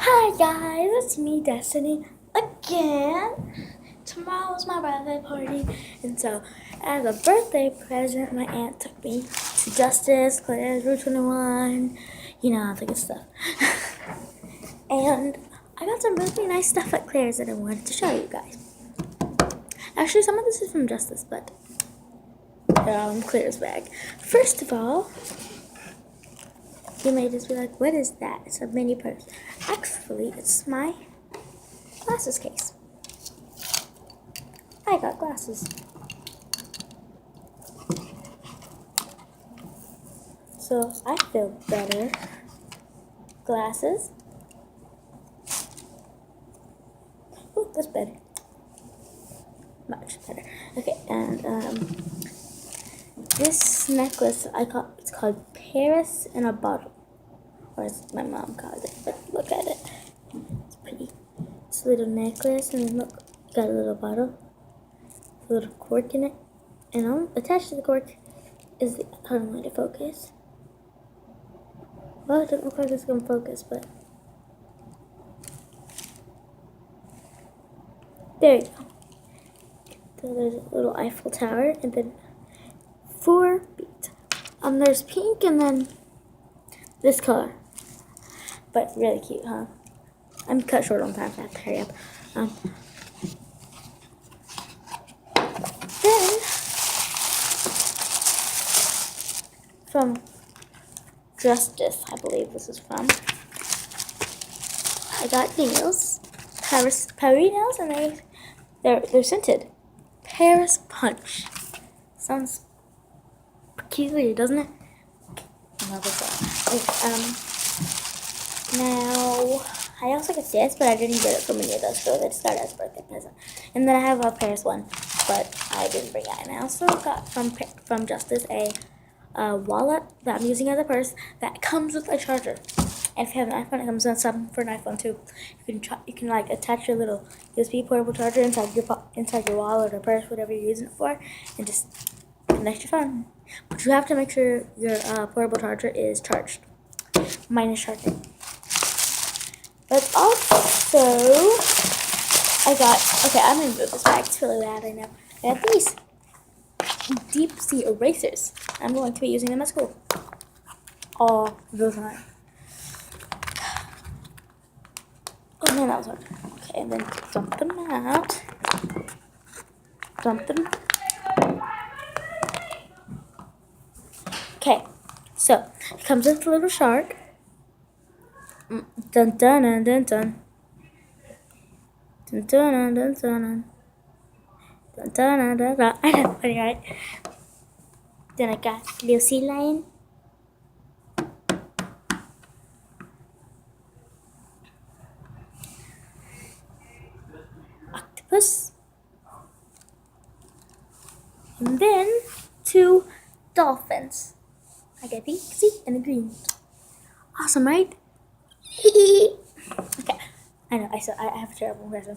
Hi guys, it's me, Destiny, again. Tomorrow's my birthday party, and so as a birthday present, my aunt took me to Justice, Claire's, Route 21, all the good stuff. And I got some really nice stuff at Claire's that I wanted to show you guys. Actually, some of this is from Justice, but Claire's bag. First of all, you may just be like, what is that? It's a mini purse. Actually, it's my glasses case. I got glasses. So I feel better. Glasses. Oh, that's better. Much better. Okay, and this necklace it's called Paris in a bottle. Or as my mom calls it, but look at it. It's pretty. It's a little necklace, and then look, got a little bottle, a little cork in it, and attached to the cork is the, hold on, let it focus. Well, it doesn't look like it's gonna focus, but there you go. So there's a little Eiffel Tower, and then 4 beads. There's pink, and then this color. But really cute, huh? I'm cut short on time, so I have to hurry up. Then, from Justice, I believe this is from, I got nails, Paris nails, and they're scented. Paris Punch. Sounds peculiar, doesn't it? Now, I also got this, but I didn't get it from any of those stores. I just got it as a birthday present. And then I have a Paris one, but I didn't bring it. And I also got from Justice a wallet that I'm using as a purse that comes with a charger. And if you have an iPhone, it comes with something for an iPhone too. You can like attach your little USB portable charger inside your wallet or purse, whatever you're using it for, and just connect your phone. But you have to make sure your portable charger is charged. Mine is charging. But also, I'm going to move this bag. It's really bad, I know. I got these deep sea erasers. I'm going to be using them at school all the time. Oh man, that was hard. Okay, and then dump them out. Dump them. Okay, so it comes with a little shark. Dun dun dun dun dun. Dun dun dun dun dun. Dun dun dun dun dun. I know, funny, right? Then I got a little sea lion. Octopus. And then 2 dolphins. I got a pink, and a green. Awesome, right? Okay, I know, I have a terrible impression.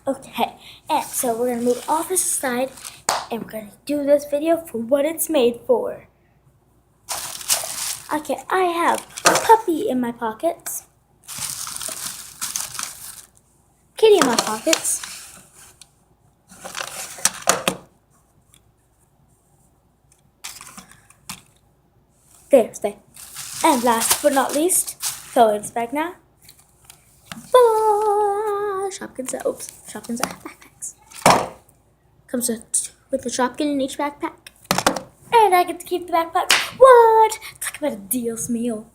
Okay, and so we're gonna move off this side, and we're gonna do this video for what it's made for. Okay, I have a puppy in my pockets, kitty in my pockets, there, stay. And last but not least, throw this back now. Shopkins backpacks. Comes with a Shopkin in each backpack. And I get to keep the backpack. What? Talk about a deals meal.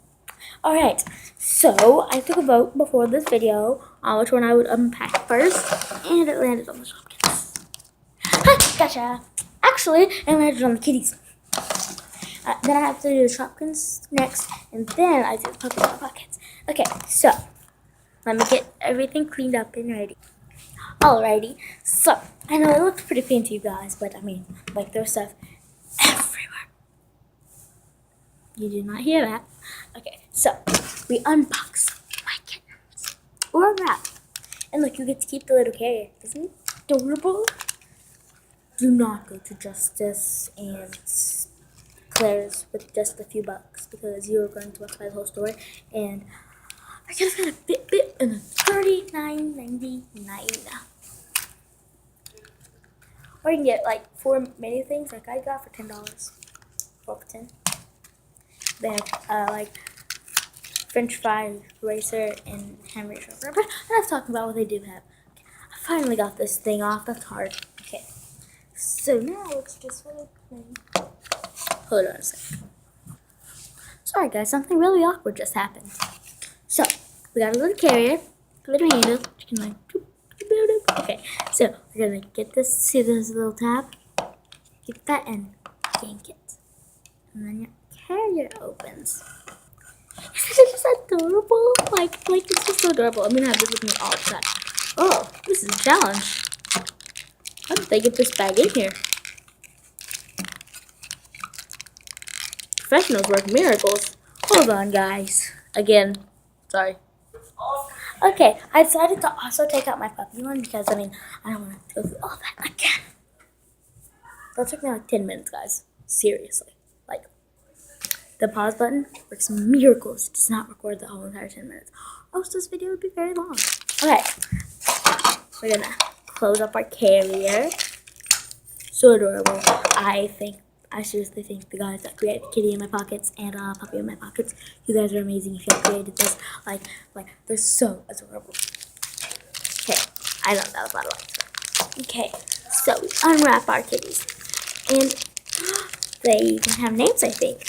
Alright, so I took a vote before this video on which one I would unpack first, and it landed on the Shopkins. Ha! Gotcha! Actually, it landed on the kitties. Then I have to do the Shopkins next, and then I do the puppy in my pockets. Okay, so let me get everything cleaned up and ready. Alrighty, so I know it looks pretty clean to you guys, but I mean, like there's stuff everywhere. You did not hear that. Okay, so we unbox my kittens or wrap, and look, you get to keep the little carrier. Isn't it adorable? Do not go to Justice and Claire's with just a few bucks because you were going to buy the whole store, and I could have got a Fitbit and a $39.99. Or you can get like 4 mini things like I got for $10. 4 for 10. They have like French fry eraser and hand eraser. But I'm not talking about what they do have. Okay, I finally got this thing off. That's hard. Okay. So now it's just really plain. Hold on a second. Sorry guys, something really awkward just happened. So we got a little carrier, a little handle. You can like. Okay, so we're gonna get this. See this little tab? Get that and yank it, and then your carrier opens. Isn't it just adorable? Like it's just so adorable. I'm gonna have this with me all the time. Oh, this is a challenge. How did they get this bag in here? Professionals work miracles. Hold on, guys. Again, sorry. Okay, I decided to also take out my puppy one because, I mean, I don't want to go through all that again. That took me like 10 minutes, guys. Seriously. Like, the pause button works miracles. It does not record the whole entire 10 minutes. Else this video would be very long. Okay, we're gonna close up our carrier. So adorable. I seriously think the guys that created Kitty in my pockets and Puppy in my pockets, you guys are amazing. If you have created this, like they're so adorable. Okay, I know that was a lot of lights. Okay, so we unwrap our kitties, and they even have names, I think.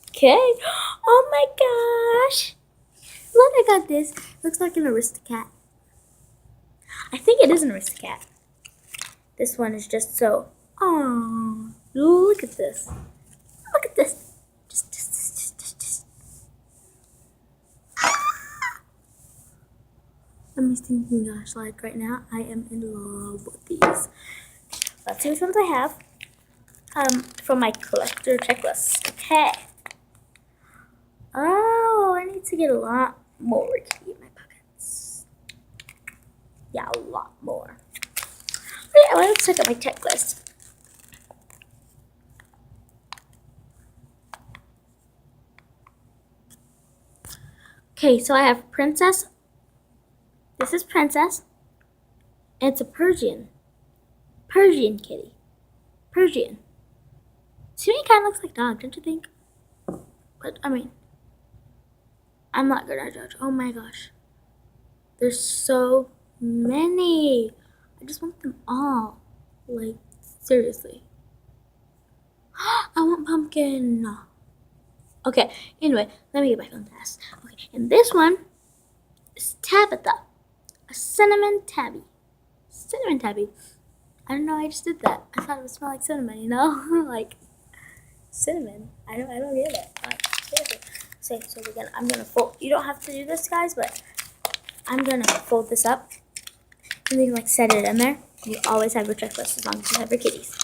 Okay. Oh my gosh! Look, I got this. Looks like an Aristocat. I think it is an Aristocat. This one is just so. Oh, look at this. Look at this. Just. I'm thinking, gosh, like right now, I am in love with these. Let's see which ones I have. From my collector checklist. Okay. Oh, I need to get a lot more kitty in my pockets. Yeah, a lot more. Yeah, well, let's check out my checklist. Okay, so I have Princess. This is Princess. And it's a Persian. Persian kitty. Persian. To me, it kind of looks like dog, don't you think? But, I mean, I'm not gonna judge. Oh my gosh. There's so many. I just want them all. Like, seriously. I want pumpkin. Okay, anyway, let me get back on task. Okay, and this one is Tabitha. A cinnamon tabby. Cinnamon tabby. I don't know, I just did that. I thought it would smell like cinnamon, you know? Like, cinnamon. I don't get it. Like, seriously. So I'm gonna fold. You don't have to do this, guys, but I'm gonna fold this up. And you can like set it in there. You always have your checklist as long as you have your kitties.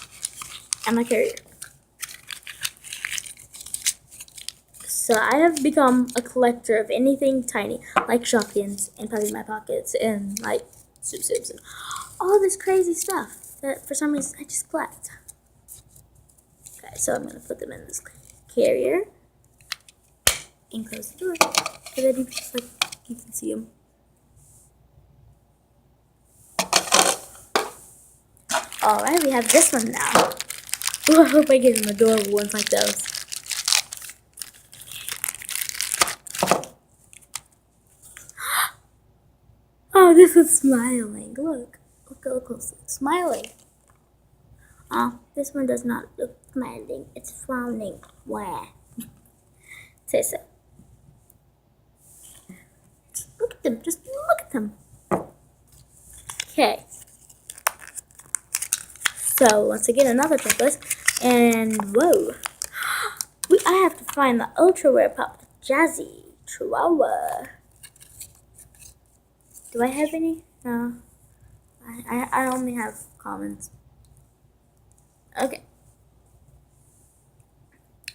And my carrier. So I have become a collector of anything tiny, like Shopkins and Puppy in My Pockets and like Soups and all this crazy stuff that for some reason I just collect. Okay, so I'm gonna put them in this carrier and close the door, and then you can see them. All right, we have this one now. Ooh, I hope I get some adorable ones like those. Oh, this is smiling. Look closely. Smiling. Oh, this one does not look smiling. It's frowning. Where? Say so. Look at them. Just look at them. Okay. So, once again, another checklist. And, whoa. I have to find the ultra rare pup, Jazzy Chihuahua. Do I have any? No. I only have commons. Okay.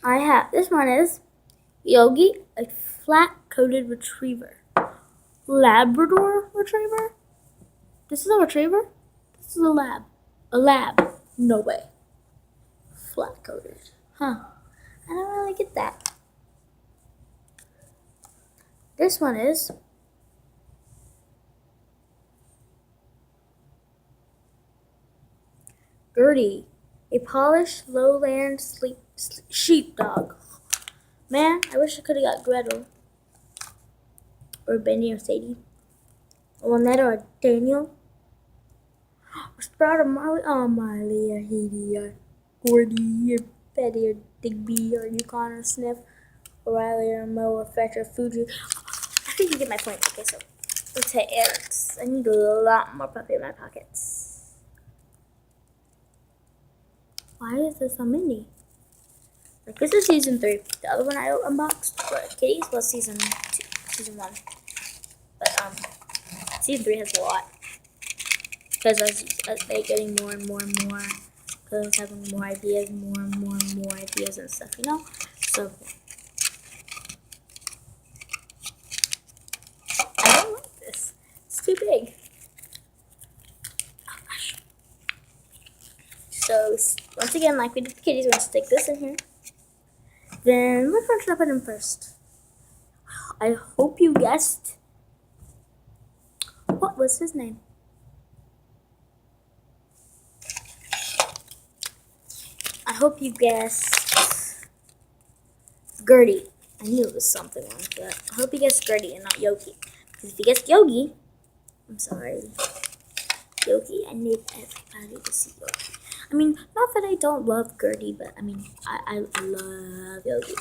I have, this one is Yogi, a flat-coated retriever. Labrador retriever? This is a retriever? This is a lab. A lab. No way. flat coated. Huh. I don't really get that. This one is Gertie, a polished lowland sheepdog. Man, I wish I could have got Gretel. Or Benny or Sadie. Or Lynette or Daniel. Or Sprout or Marley. Oh, Marley or Heidi or Gordy or Betty or Digby or Yukon or Sniff. Or Riley or Mo or Fetch or Fuji. I think you get my point. Okay, so let's hit ants. I need a lot more puppy in my pockets. Why is there so many? Like, this is season 3. The other one I unboxed for kitties was season 2, season 1. But season 3 has a lot because as they're getting more and more and more, because having more ideas, more and more and more ideas and stuff, you know. So I don't like this. It's too big. Oh gosh. So once again, like we did the kitties, we're gonna stick this in here. Then which one should I put in first? I hope you guessed. What was his name? I hope you guessed Gertie. I knew it was something like that. I hope you guessed Gertie and not Yogi. Because if you guessed Yogi, I'm sorry. Yogi, I need everybody to see Yogi. I mean, not that I don't love Gertie, but I mean, I love Yogi.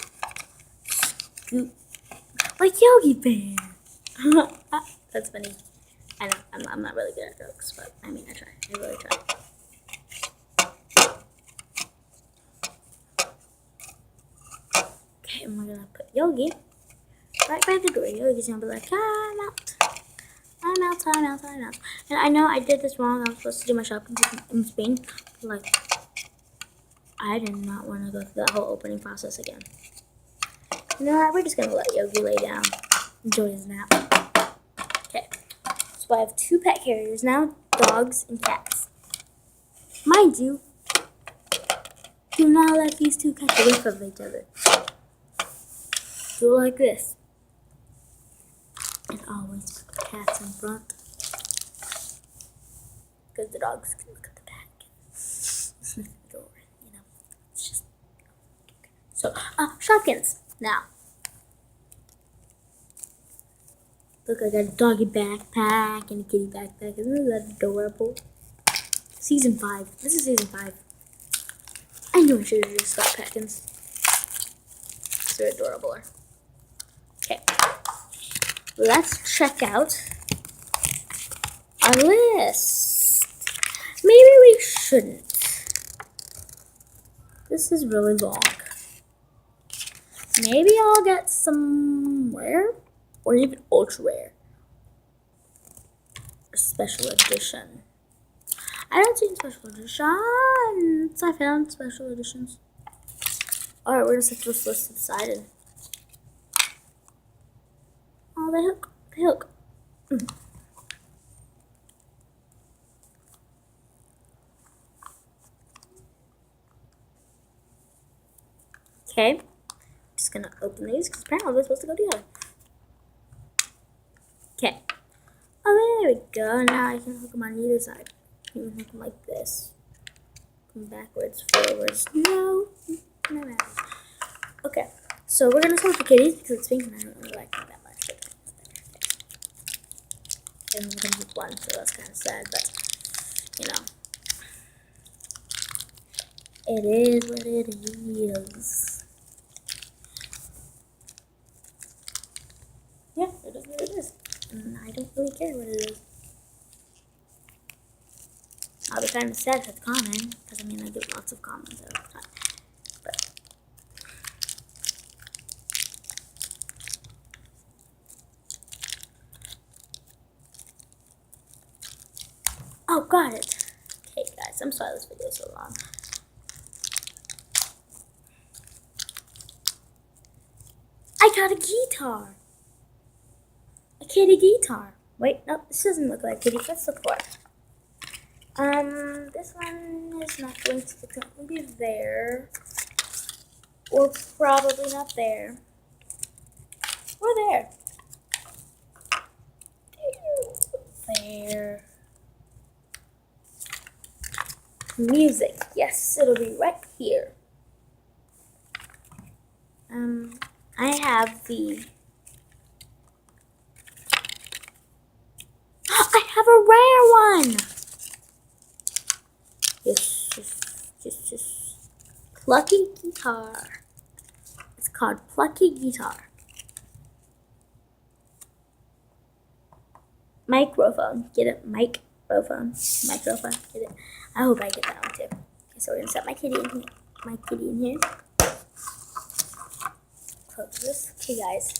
Scoop. Like Yogi Bear. That's funny. I know, I'm not really good at jokes, but I mean, I try. I really try. Okay, and we're gonna put Yogi right by the door. Yogi's gonna be like, I'm out. I'm out, time out, time out. And I know I did this wrong. I was supposed to do my Shopkins in Spain. But like, I did not want to go through that whole opening process again. You know what? We're just gonna let Yogi lay down. Enjoy his nap. Okay. So I have 2 pet carriers now, dogs and cats. Mind you, do not let these 2 catch away from each other. Do it like this. And always put the cats in front. Because the dogs can look at the back and sniff the door. You know, it's just. So, Shopkins. Now. Look, I got a doggy backpack and a kitty backpack. Isn't that adorable? Season 5. This is season 5. I knew I should have just got Packins. They're adorable. Okay. Let's check out our list. Maybe we shouldn't. This is really long. Maybe I'll get some rare or even ultra rare. Or special edition. I don't see special editions. I found special editions. Alright, we're gonna set this list aside. Oh, the hook. The hook. Okay. Just gonna open these because apparently they're supposed to go together. Okay. Oh, there we go. Now I can hook them on either side. You can hook them like this. Come backwards, forwards. No. No. Okay. So we're gonna start with the kitties because it's pink and I don't really like them that much. And we're gonna do one, so that's kind of sad, but you know, it is what it is. Yeah, it is what it is, and I don't really care what it is. I'll be kind of sad if it's common, because I mean I get lots of commons all the time. But oh, got it. Okay, guys, I'm sorry this video is so long. I got a guitar. A kitty guitar. Wait, no, this doesn't look like kitty. Let's look for it. This one is not going to be there, or probably not there, or there. There. Music. Yes, it'll be right here. I have the. I have a rare one. Just plucky guitar. It's called Plucky Guitar. Microphone. Get it? Microphone. Microphone. Get it? I hope I get that one too. Okay, so we're gonna set my kitty in here. Close this. Okay, guys.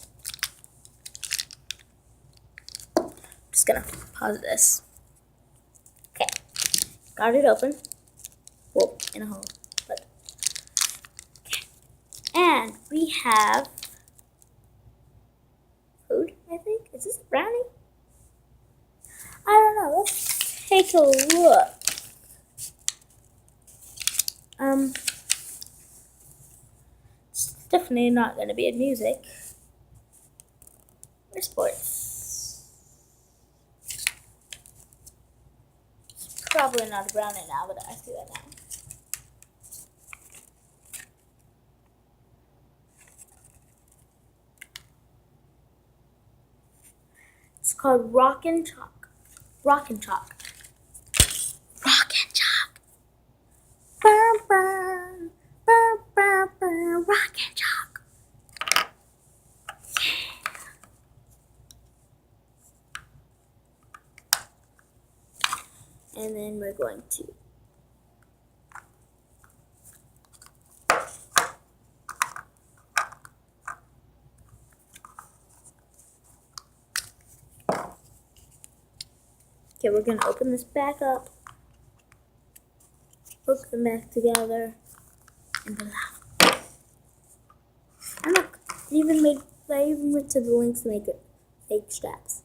I'm just gonna pause this. Okay. Got it open. Well, in a hole. But okay. And we have food, I think. Is this a brownie? I don't know. Let's take a look. It's definitely not going to be in music or sports. It's probably not a brownie now, but I see that now. It's called Rock and Chalk. Rock and Chalk. Rock and Chalk. Burn, burn, burn, burn, burn. Rock and Chalk. And then we're going to okay, we're gonna open this back up, hook them back together, and voila. And look, I even went to the length to make it fake straps.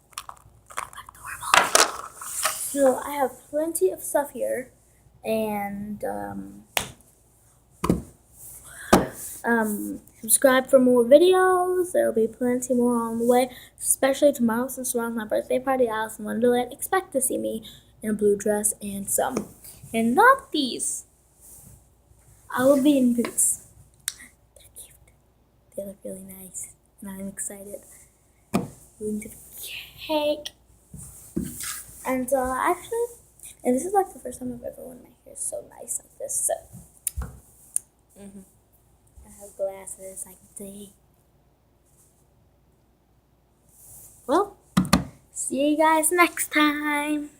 Adorable. So I have plenty of stuff here, and subscribe for more videos. There will be plenty more on the way, especially tomorrow since tomorrow's my birthday party. Alice in Wonderland. Expect to see me in a blue dress and not these. I will be in boots. They're cute. They look really nice, and I'm excited. Moving to the cake, and actually, and this is like the first time I've ever worn my hair so nice like this. So. I have glasses, I can see. Well, see you guys next time.